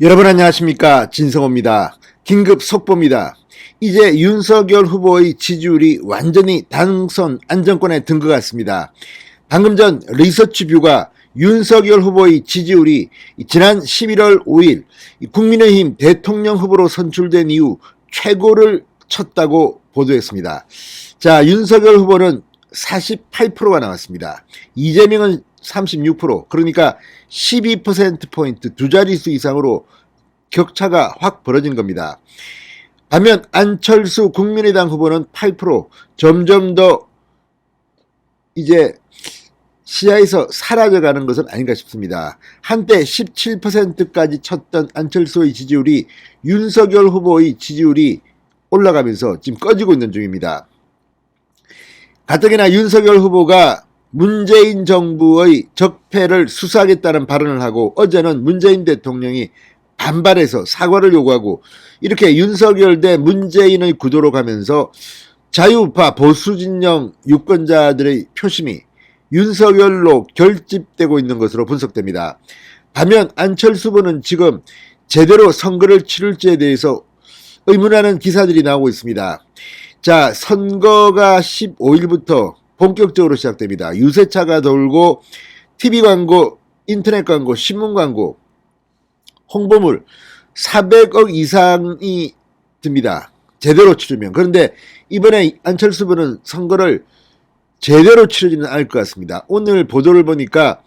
여러분 안녕하십니까, 진성호입니다. 긴급 속보입니다. 이제 윤석열 후보의 지지율이 완전히 당선 안정권에 든 것 같습니다. 방금 전 리서치뷰가 윤석열 후보의 지지율이 지난 11월 5일 국민의힘 대통령 후보로 선출된 이후 최고를 쳤다고 보도했습니다. 자, 윤석열 후보는 48%가 나왔습니다. 이재명은 36%, 그러니까 12%포인트 두 자릿수 이상으로 격차가 확 벌어진 겁니다. 반면 안철수 국민의당 후보는 8%, 점점 더 이제 시야에서 사라져가는 것은 아닌가 싶습니다. 한때 17%까지 쳤던 안철수의 지지율이 윤석열 후보의 지지율이 올라가면서 지금 꺼지고 있는 중입니다. 가뜩이나 윤석열 후보가 문재인 정부의 적폐를 수사하겠다는 발언을 하고 어제는 문재인 대통령이 반발해서 사과를 요구하고 이렇게 윤석열 대 문재인의 구도로 가면서 자유우파 보수진영 유권자들의 표심이 윤석열로 결집되고 있는 것으로 분석됩니다. 반면 안철수 후보는 지금 제대로 선거를 치를지에 대해서 의문하는 기사들이 나오고 있습니다. 자, 선거가 15일부터 본격적으로 시작됩니다. 유세차가 돌고 TV 광고, 인터넷 광고, 신문 광고, 홍보물 400억 이상이 듭니다. 제대로 치르면. 그런데 이번에 안철수 후보는 선거를 제대로 치르지는 않을 것 같습니다. 오늘 보도를 보니까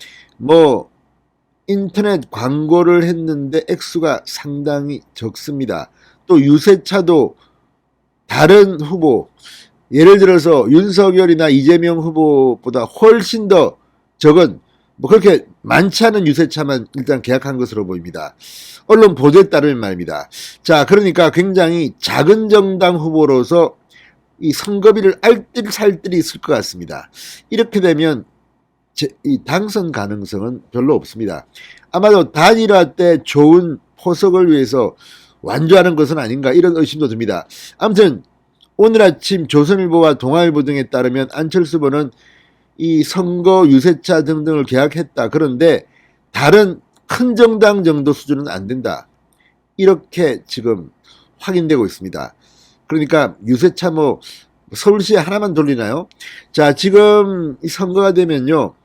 인터넷 광고를 했는데 액수가 상당히 적습니다. 또 유세차도 다른 후보, 예를 들어서 윤석열이나 이재명 후보보다 훨씬 더 적은 그렇게 많지 않은 유세차만 일단 계약한 것으로 보입니다. 언론 보도에 따르면 말입니다. 자, 그러니까 굉장히 작은 정당 후보로서 이 선거비를 알뜰살뜰히 있을 것 같습니다. 이렇게 되면 이 당선 가능성은 별로 없습니다. 아마도 단일화 때 좋은 포석을 위해서 완주하는 것은 아닌가 이런 의심도 듭니다. 아무튼 오늘 아침 조선일보와 동아일보 등에 따르면 안철수 후보는 이 선거 유세차 등등을 계약했다. 그런데 다른 큰 정당 정도 수준은 안 된다. 이렇게 지금 확인되고 있습니다. 그러니까 유세차 서울시에 하나만 돌리나요? 자, 지금 이 선거가 되면요,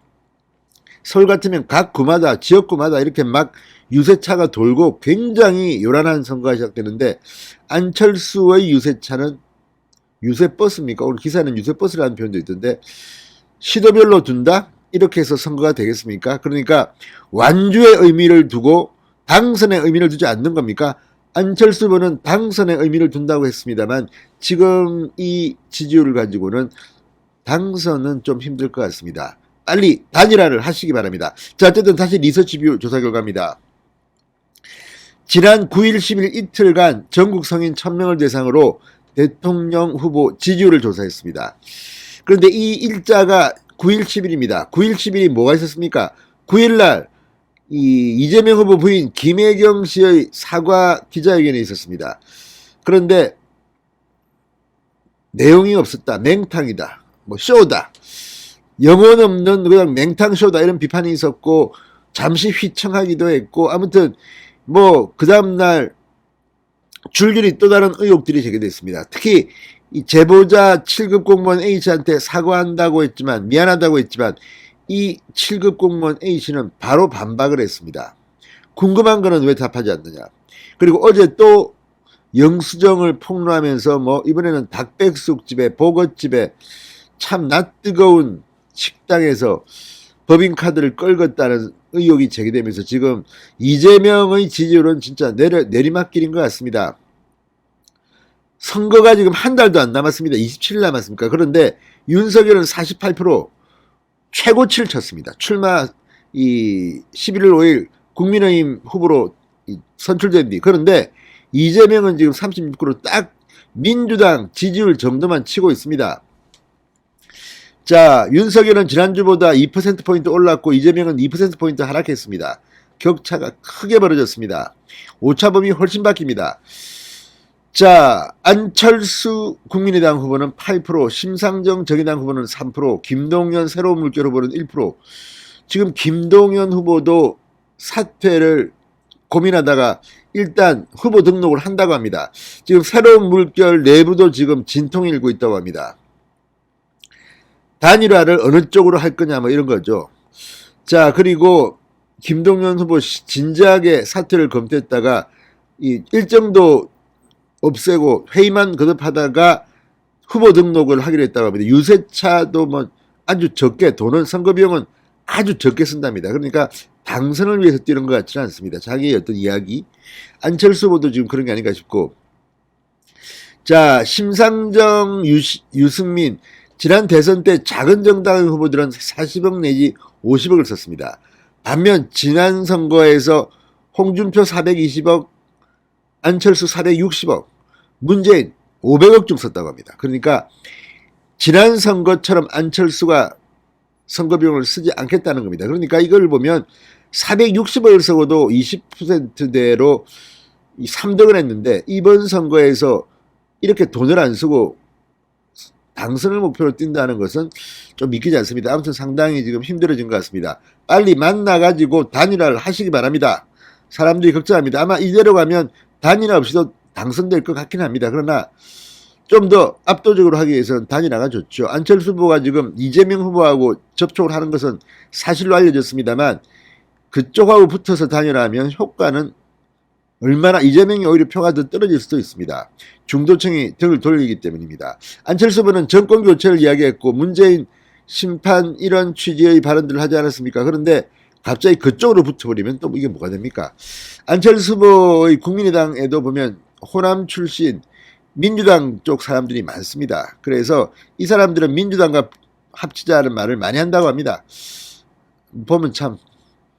서울 같으면 각 구마다 지역구마다 이렇게 막 유세차가 돌고 굉장히 요란한 선거가 시작되는데 안철수의 유세차는 유세버스입니까? 오늘 기사는 유세버스라는 표현도 있던데 시도별로 둔다? 이렇게 해서 선거가 되겠습니까? 그러니까 완주의 의미를 두고 당선의 의미를 두지 않는 겁니까? 안철수 후보는 당선의 의미를 둔다고 했습니다만 지금 이 지지율을 가지고는 당선은 좀 힘들 것 같습니다. 빨리 단일화를 하시기 바랍니다. 자, 어쨌든 다시 리서치뷰 조사 결과입니다. 지난 9일, 10일 이틀간 전국 성인 1000명을 대상으로 대통령 후보 지지율을 조사했습니다. 그런데 이 일자가 9일, 10일입니다. 9일, 10일이 뭐가 있었습니까? 9일날 이재명 후보 부인 김혜경 씨의 사과 기자회견이 있었습니다. 그런데 내용이 없었다. 맹탕이다. 쇼다. 영혼 없는 그냥 맹탕 쇼다. 이런 비판이 있었고 잠시 휘청하기도 했고 아무튼 그 다음날 줄줄이 또 다른 의혹들이 제기됐습니다. 특히 이 제보자 7급 공무원 H한테 사과한다고 했지만 미안하다고 했지만 이 7급 공무원 H는 바로 반박을 했습니다. 궁금한 거는 왜 답하지 않느냐. 그리고 어제 또 영수증을 폭로하면서 이번에는 닭백숙집에 보거집에 참 낯뜨거운 식당에서 법인카드를 끌었다는 의혹이 제기되면서 지금 이재명의 지지율은 진짜 내리막길인 것 같습니다. 선거가 지금 한 달도 안 남았습니다. 27일 남았습니까? 그런데 윤석열은 48% 최고치를 쳤습니다. 출마 11월 5일 국민의힘 후보로 선출된 뒤. 그런데 이재명은 지금 36%딱 민주당 지지율 정도만 치고 있습니다. 자, 윤석열은 지난주보다 2%포인트 올랐고 이재명은 2%포인트 하락했습니다. 격차가 크게 벌어졌습니다. 오차범위 훨씬 바뀝니다. 자, 안철수 국민의당 후보는 8%, 심상정 정의당 후보는 3%, 김동연 새로운 물결 후보는 1%. 지금 김동연 후보도 사퇴를 고민하다가 일단 후보 등록을 한다고 합니다. 지금 새로운 물결 내부도 지금 진통이 일고 있다고 합니다. 단일화를 어느 쪽으로 할 거냐 뭐 이런 거죠. 자, 그리고 김동연 후보 진지하게 사퇴를 검토했다가 이 일정도 없애고 회의만 거듭하다가 후보 등록을 하기로 했다고 합니다. 유세차도 뭐 아주 적게, 돈은 선거 비용은 아주 적게 쓴답니다. 그러니까 당선을 위해서 뛰는 것 같지는 않습니다. 자기의 어떤 이야기. 안철수 후보도 지금 그런 게 아닌가 싶고. 자, 심상정, 유승민. 지난 대선 때 작은 정당 후보들은 40억 내지 50억을 썼습니다. 반면 지난 선거에서 홍준표 420억, 안철수 460억, 문재인 500억 중 썼다고 합니다. 그러니까 지난 선거처럼 안철수가 선거 비용을 쓰지 않겠다는 겁니다. 그러니까 이걸 보면 460억을 쓰고도 20%대로 3등을 했는데 이번 선거에서 이렇게 돈을 안 쓰고 당선을 목표로 뛴다는 것은 좀 믿기지 않습니다. 아무튼 상당히 지금 힘들어진 것 같습니다. 빨리 만나가지고 단일화를 하시기 바랍니다. 사람들이 걱정합니다. 아마 이대로 가면 단일화 없이도 당선될 것 같긴 합니다. 그러나 좀 더 압도적으로 하기 위해서는 단일화가 좋죠. 안철수 후보가 지금 이재명 후보하고 접촉을 하는 것은 사실로 알려졌습니다만 그쪽하고 붙어서 단일화하면 효과는 얼마나 이재명이 오히려 표가 더 떨어질 수도 있습니다. 중도층이 등을 돌리기 때문입니다. 안철수 후보는 정권 교체를 이야기했고 문재인 심판 이런 취지의 발언들을 하지 않았습니까? 그런데 갑자기 그쪽으로 붙어버리면 또 이게 뭐가 됩니까? 안철수 후보의 국민의당에도 보면 호남 출신 민주당 쪽 사람들이 많습니다. 그래서 이 사람들은 민주당과 합치자는 말을 많이 한다고 합니다. 보면 참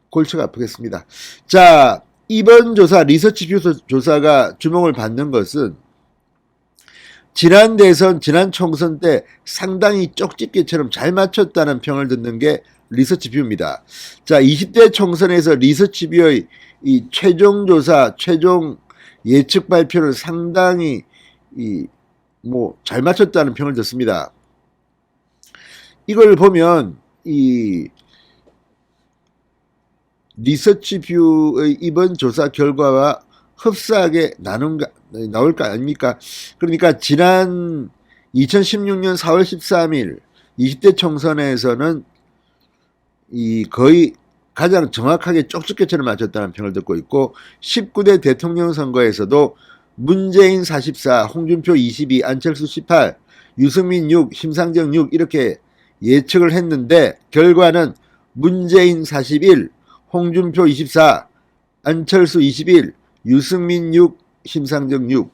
골치가 아프겠습니다. 자, 이번 조사, 리서치뷰 조사가 주목을 받는 것은 지난 대선, 지난 총선 때 상당히 쪽집게처럼 잘 맞췄다는 평을 듣는 게 리서치뷰입니다. 자, 20대 총선에서 리서치뷰의 이 최종 조사, 최종 예측 발표를 상당히 잘 맞췄다는 평을 듣습니다. 이걸 보면 이 리서치뷰의 이번 조사 결과와 흡사하게 나올 거 아닙니까? 그러니까 지난 2016년 4월 13일 20대 총선에서는 거의 가장 정확하게 쪽집게처럼 맞췄다는 평을 듣고 있고 19대 대통령 선거에서도 문재인 44, 홍준표 22, 안철수 18, 유승민 6, 심상정 6 이렇게 예측을 했는데 결과는 문재인 41, 홍준표 24, 안철수 21, 유승민 6, 심상정 6.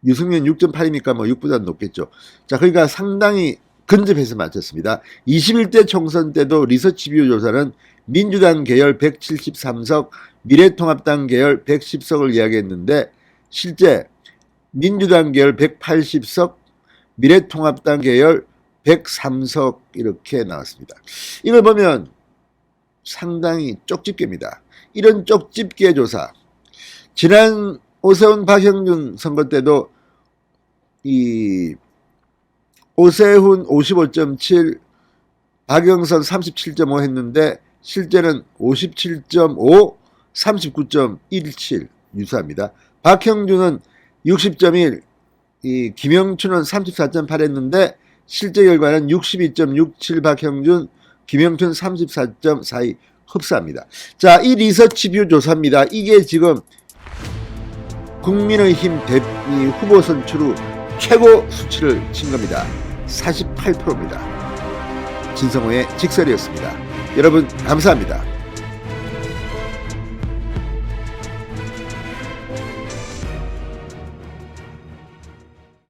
유승민 6.8이니까 뭐 6보다 높겠죠. 자, 그러니까 상당히 근접해서 맞췄습니다. 21대 총선 때도 리서치뷰 조사는 민주당 계열 173석, 미래통합당 계열 110석을 이야기했는데 실제 민주당 계열 180석, 미래통합당 계열 103석 이렇게 나왔습니다. 이걸 보면 상당히 쪽집게입니다. 이런 쪽집게 조사. 지난 오세훈 박형준 선거 때도 오세훈 55.7, 박영선 37.5 했는데 실제는 57.5, 39.17 유사합니다. 박형준은 60.1, 김영춘은 34.8 했는데 실제 결과는 62.67 박형준, 김영춘 34.42 흡사합니다. 자, 이 리서치뷰 조사입니다. 이게 지금 국민의힘 후보 선출 후 최고 수치를 친 겁니다. 48%입니다. 진성호의 직설이었습니다. 여러분 감사합니다.